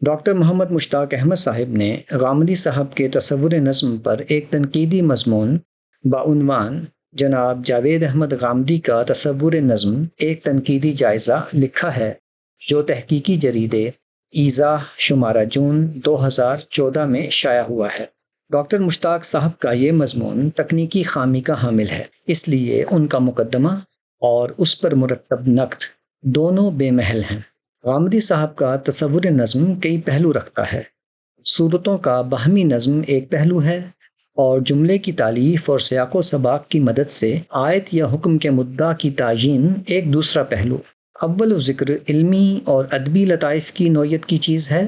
Doctor محمد مشتاق احمد صاحب نے غامدی صاحب کے تصور نظم پر ایک تنقیدی مضمون بعنوان جناب جاوید احمد غامدی کا تصور نظم ایک تنقیدی جائزہ لکھا ہے، جو تحقیقی جریدے ایضاح شمارہ جون 2014 میں شائع ہوا ہے۔ ڈاکٹر مشتاق صاحب کا یہ مضمون تکنیکی خامی کا حامل ہے، اس لیے ان کا مقدمہ اور اس پر مرتب نقد دونوں بے محل ہیں۔ غامدی صاحب کا تصور نظم کئی پہلو رکھتا ہے۔ صورتوں کا باہمی نظم ایک پہلو ہے، اور جملے کی تالیف اور سیاق و سباق کی مدد سے آیت یا حکم کے مدعا کی تعیین ایک دوسرا پہلو۔ اول ذکر علمی اور ادبی لطائف کی نوعیت کی چیز ہے،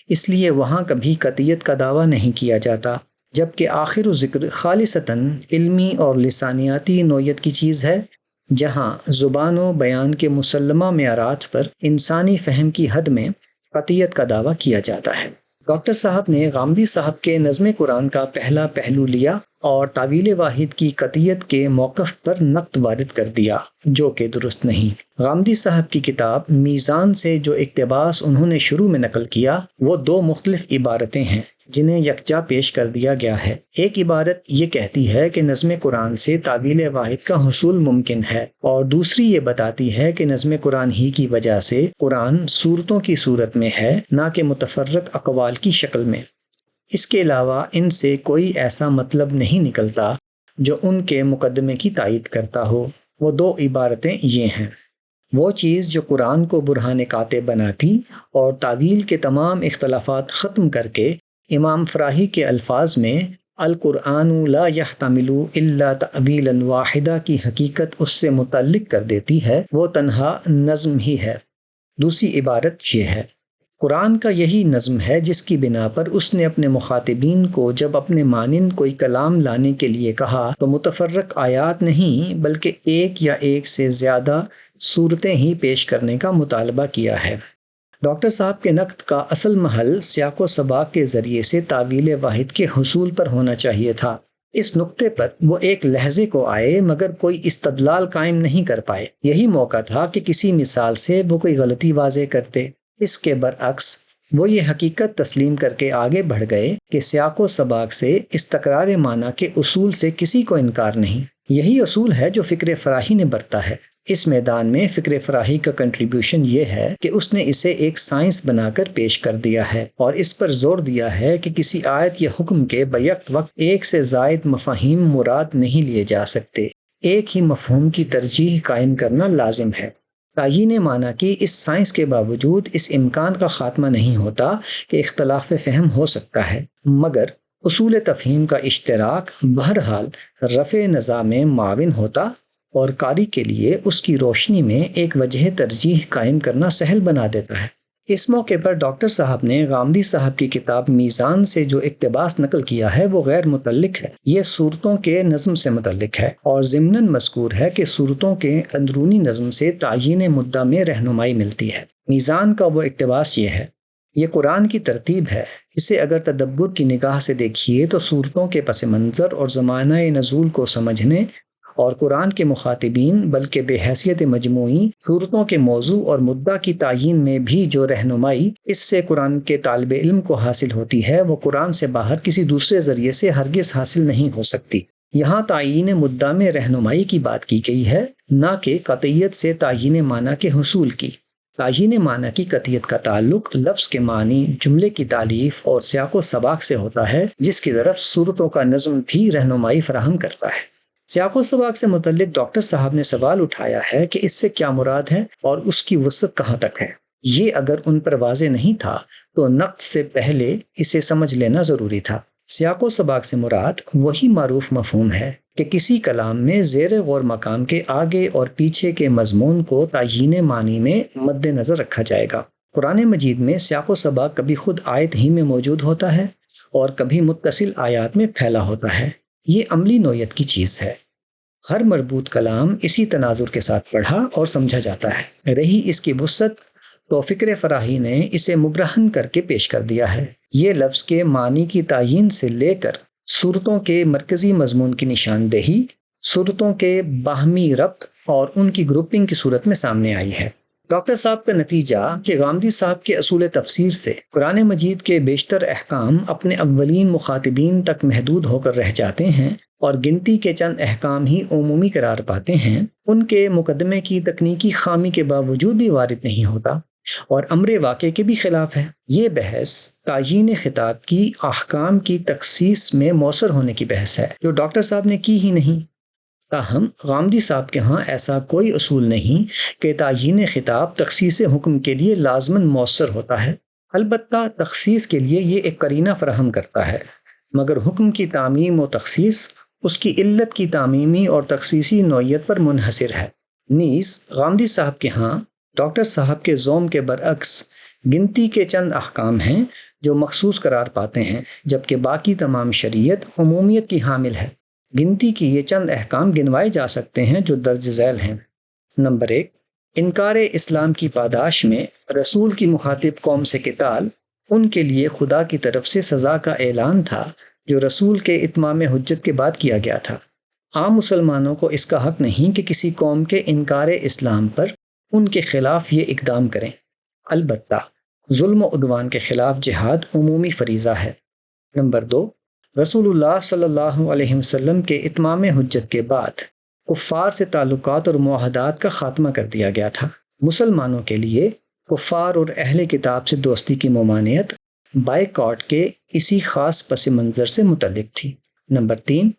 اس لیے وہاں کبھی قطعیت کا دعویٰ نہیں کیا جاتا، جبکہ آخر ذکر خالصتاً علمی اور لسانیاتی نوعیت کی چیز ہے، جہاں زبان و بیان کے مسلمہ معیارات پر انسانی فہم کی حد میں قطعیت کا دعویٰ کیا جاتا ہے۔ ڈاکٹر صاحب نے غامدی صاحب کے نظم قرآن کا پہلا پہلو لیا اور تعویل واحد کی قطعیت کے موقف پر نقد وارد کر دیا، جو کہ درست نہیں۔ غامدی صاحب کی کتاب میزان سے جو اقتباس انہوں نے شروع میں نقل کیا، وہ دو مختلف عبارتیں ہیں جنہیں یکجا پیش کر دیا گیا ہے۔ ایک عبارت یہ کہتی ہے کہ نظم قرآن سے تعویل واحد کا حصول ممکن ہے، اور دوسری یہ بتاتی ہے کہ نظم قرآن ہی کی وجہ سے قرآن صورتوں کی صورت میں ہے، نہ کہ متفرق اقوال کی شکل میں۔ اس کے علاوہ ان سے کوئی ایسا مطلب نہیں نکلتا جو ان کے مقدمے کی تائید کرتا ہو۔ وہ دو عبارتیں یہ ہیں: وہ چیز جو قرآن کو برہان قاطع بناتی اور تعویل کے تمام اختلافات ختم کر کے امام فراہی کے الفاظ میں القرآن لا يحتمل الا تعویلا واحدہ کی حقیقت اس سے متعلق کر دیتی ہے، وہ تنہا نظم ہی ہے۔ دوسری عبارت یہ ہے: قرآن کا یہی نظم ہے جس کی بنا پر اس نے اپنے مخاطبین کو جب اپنے مانند کوئی کلام لانے کے لیے کہا تو متفرق آیات نہیں بلکہ ایک یا ایک سے زیادہ صورتیں ہی پیش کرنے کا مطالبہ کیا ہے۔ ڈاکٹر صاحب کے نقد کا اصل محل سیاق و سباق کے ذریعے سے تعویل واحد کے حصول پر ہونا چاہیے تھا۔ اس نقطے پر وہ ایک لحظے کو آئے مگر کوئی استدلال قائم نہیں کر پائے۔ یہی موقع تھا کہ کسی مثال سے وہ کوئی غلطی واضح کرتے۔ اس کے برعکس وہ یہ حقیقت تسلیم کر کے آگے بڑھ گئے کہ سیاق و سباق سے استقرار معنی کے اصول سے کسی کو انکار نہیں۔ یہی اصول ہے جو فکر فراہی نے برتا ہے۔ اس میدان میں فکر فراہی کا کنٹریبیوشن یہ ہے کہ اس نے اسے ایک سائنس بنا کر پیش کر دیا ہے، اور اس پر زور دیا ہے کہ کسی آیت یا حکم کے بیک وقت ایک سے زائد مفاہیم مراد نہیں لیے جا سکتے، ایک ہی مفہوم کی ترجیح قائم کرنا لازم ہے۔ تعیین معنی کی اس سائنس کے باوجود اس امکان کا خاتمہ نہیں ہوتا کہ اختلاف فہم ہو سکتا ہے، مگر اصول تفہیم کا اشتراک بہرحال رفع نزاع میں معاون ہوتا اور قاری کے لیے اس کی روشنی میں ایک وجہ ترجیح قائم کرنا سہل بنا دیتا ہے۔ اس موقع پر ڈاکٹر صاحب نے غامدی صاحب کی کتاب میزان سے جو اقتباس نقل کیا ہے وہ غیر متعلق ہے، یہ صورتوں کے نظم سے متعلق ہے، اور ضمناً مذکور ہے کہ صورتوں کے اندرونی نظم سے تعیین مدعا میں رہنمائی ملتی ہے۔ میزان کا وہ اقتباس یہ ہے: یہ قرآن کی ترتیب ہے، اسے اگر تدبر کی نگاہ سے دیکھیے تو صورتوں کے پس منظر اور زمانہ نزول کو سمجھنے اور قرآن کے مخاطبین بلکہ بحیثیت مجموعی صورتوں کے موضوع اور مدعا کی تعیین میں بھی جو رہنمائی اس سے قرآن کے طالب علم کو حاصل ہوتی ہے، وہ قرآن سے باہر کسی دوسرے ذریعے سے ہرگز حاصل نہیں ہو سکتی۔ یہاں تعیین مدعا میں رہنمائی کی بات کی گئی ہے، نہ کہ قطعیت سے تعیین معنی کے حصول کی۔ تعیین معنی کی قطعیت کا تعلق لفظ کے معنی، جملے کی تالیف اور سیاق و سباق سے ہوتا ہے، جس کی طرف صورتوں کا نظم بھی رہنمائی فراہم کرتا ہے۔ سیاق و سباق سے متعلق ڈاکٹر صاحب نے سوال اٹھایا ہے کہ اس سے کیا مراد ہے اور اس کی وسعت کہاں تک ہے۔ یہ اگر ان پر واضح نہیں تھا تو نقد سے پہلے اسے سمجھ لینا ضروری تھا۔ سیاق و سباق سے مراد وہی معروف مفہوم ہے کہ کسی کلام میں زیر غور مقام کے آگے اور پیچھے کے مضمون کو تعیین معنی میں مد نظر رکھا جائے گا۔ قرآن مجید میں سیاق و سباق کبھی خود آیت ہی میں موجود ہوتا ہے اور کبھی متصل آیات میں پھیلا ہوتا ہے۔ یہ عملی نوعیت کی چیز ہے۔ ہر مربوط کلام اسی تناظر کے ساتھ پڑھا اور سمجھا جاتا ہے۔ رہی اس کی وسعت تو فکر فراہی نے اسے مبرہن کر کے پیش کر دیا ہے۔ یہ لفظ کے معنی کی تعیین سے لے کر صورتوں کے مرکزی مضمون کی نشاندہی، صورتوں کے باہمی ربط اور ان کی گروپنگ کی صورت میں سامنے آئی ہے۔ ڈاکٹر صاحب کا نتیجہ کہ غامدی صاحب کے اصول تفسیر سے قرآن مجید کے بیشتر احکام اپنے اولین مخاطبین تک محدود ہو کر رہ جاتے ہیں اور گنتی کے چند احکام ہی عمومی قرار پاتے ہیں، ان کے مقدمے کی تکنیکی خامی کے باوجود بھی وارد نہیں ہوتا اور امر واقع کے بھی خلاف ہے۔ یہ بحث تعیین خطاب کی احکام کی تخصیص میں مؤثر ہونے کی بحث ہے، جو ڈاکٹر صاحب نے کی ہی نہیں۔ تاہم غامدی صاحب کے ہاں ایسا کوئی اصول نہیں کہ تعیین خطاب تخصیص حکم کے لیے لازماً مؤثر ہوتا ہے۔ البتہ تخصیص کے لیے یہ ایک قرینہ فراہم کرتا ہے، مگر حکم کی تعمیم و تخصیص اس کی علت کی تعمیمی اور تخصیصی نوعیت پر منحصر ہے۔ نیز غامدی صاحب کے ہاں ڈاکٹر صاحب کے زوم کے برعکس گنتی کے چند احکام ہیں جو مخصوص قرار پاتے ہیں، جبکہ باقی تمام شریعت عمومیت کی حامل ہے۔ گنتی کی یہ چند احکام گنوائے جا سکتے ہیں جو درج ذیل ہیں۔ نمبر 1، انکار اسلام کی پاداش میں رسول کی مخاطب قوم سے قتال ان کے لیے خدا کی طرف سے سزا کا اعلان تھا جو رسول کے اتمام حجت کے بعد کیا گیا تھا۔ عام مسلمانوں کو اس کا حق نہیں کہ کسی قوم کے انکار اسلام پر ان کے خلاف یہ اقدام کریں۔ البتہ ظلم و عدوان کے خلاف جہاد عمومی فریضہ ہے۔ نمبر 2، رسول اللہ صلی اللہ علیہ وسلم کے اتمام حجت کے بعد کفار سے تعلقات اور معاہدات کا خاتمہ کر دیا گیا تھا۔ مسلمانوں کے لیے کفار اور اہل کتاب سے دوستی کی ممانعت بائیکاٹ کے اسی خاص پس منظر سے متعلق تھی۔ نمبر 3،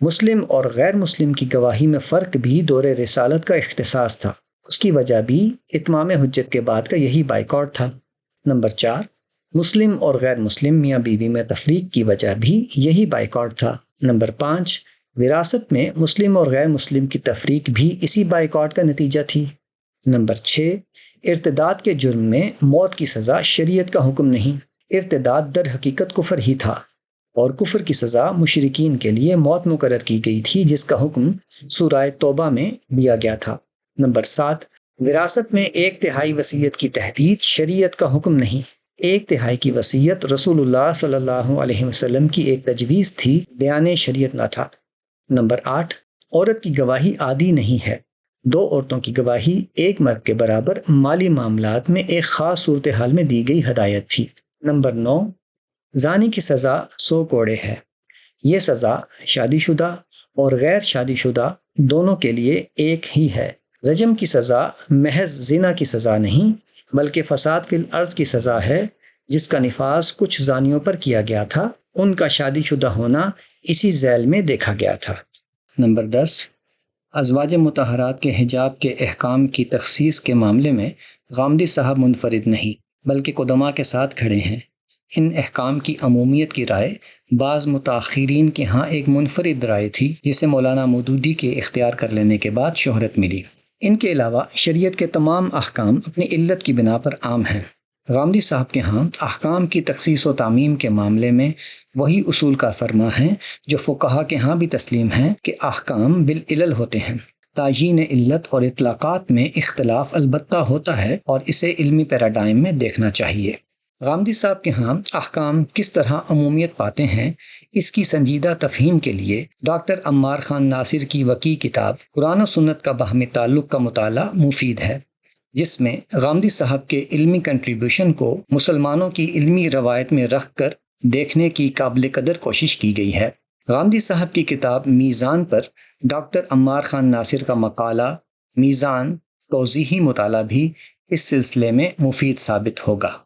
مسلم اور غیر مسلم کی گواہی میں فرق بھی دور رسالت کا اختصاص تھا، اس کی وجہ بھی اتمام حجت کے بعد کا یہی بائیکاٹ تھا۔ نمبر 4، مسلم اور غیر مسلم میاں بیوی میں تفریق کی وجہ بھی یہی بائیکاٹ تھا۔ نمبر 5، وراثت میں مسلم اور غیر مسلم کی تفریق بھی اسی بائیکاٹ کا نتیجہ تھی۔ نمبر 6، ارتداد کے جرم میں موت کی سزا شریعت کا حکم نہیں، ارتداد در حقیقت کفر ہی تھا اور کفر کی سزا مشرکین کے لیے موت مقرر کی گئی تھی، جس کا حکم سورہ توبہ میں دیا گیا تھا۔ نمبر 7، وراثت میں 1/3 وصیت کی تحدید شریعت کا حکم نہیں، 1/3 کی وصیت رسول اللہ صلی اللہ علیہ وسلم کی ایک تجویز تھی، بیان شریعت نہ تھا۔ نمبر 8، عورت کی گواہی عادی نہیں ہے، 2 عورتوں کی گواہی ایک مرد کے برابر مالی معاملات میں ایک خاص صورتحال میں دی گئی ہدایت تھی۔ نمبر 9، زانی کی سزا 100 کوڑے ہے، یہ سزا شادی شدہ اور غیر شادی شدہ دونوں کے لیے ایک ہی ہے۔ رجم کی سزا محض زنا کی سزا نہیں بلکہ فساد فی الارض کی سزا ہے، جس کا نفاذ کچھ زانیوں پر کیا گیا تھا، ان کا شادی شدہ ہونا اسی ذیل میں دیکھا گیا تھا۔ نمبر 10، ازواج مطہرات کے حجاب کے احکام کی تخصیص کے معاملے میں غامدی صاحب منفرد نہیں بلکہ قدماء کے ساتھ کھڑے ہیں۔ ان احکام کی عمومیت کی رائے بعض متاخرین کے ہاں ایک منفرد رائے تھی، جسے مولانا مودودی کے اختیار کر لینے کے بعد شہرت ملی۔ ان کے علاوہ شریعت کے تمام احکام اپنی علت کی بنا پر عام ہیں۔ غامدی صاحب کے ہاں احکام کی تخصیص و تعمیم کے معاملے میں وہی اصول کا فرما ہیں جو فقہا کے ہاں بھی تسلیم ہیں کہ احکام بالعلل ہوتے ہیں۔ تعیین علت اور اطلاقات میں اختلاف البتہ ہوتا ہے اور اسے علمی پیراڈائم میں دیکھنا چاہیے۔ غامدی صاحب کے ہاں احکام کس طرح عمومیت پاتے ہیں، اس کی سنجیدہ تفہیم کے لیے ڈاکٹر عمار خان ناصر کی وقی کتاب قرآن و سنت کا باہمی تعلق کا مطالعہ مفید ہے، جس میں غامدی صاحب کے علمی کنٹریبیوشن کو مسلمانوں کی علمی روایت میں رکھ کر دیکھنے کی قابل قدر کوشش کی گئی ہے۔ غامدی صاحب کی کتاب میزان پر ڈاکٹر عمار خان ناصر کا مقالہ میزان توضیحی مطالعہ بھی اس سلسلے میں مفید ثابت ہوگا۔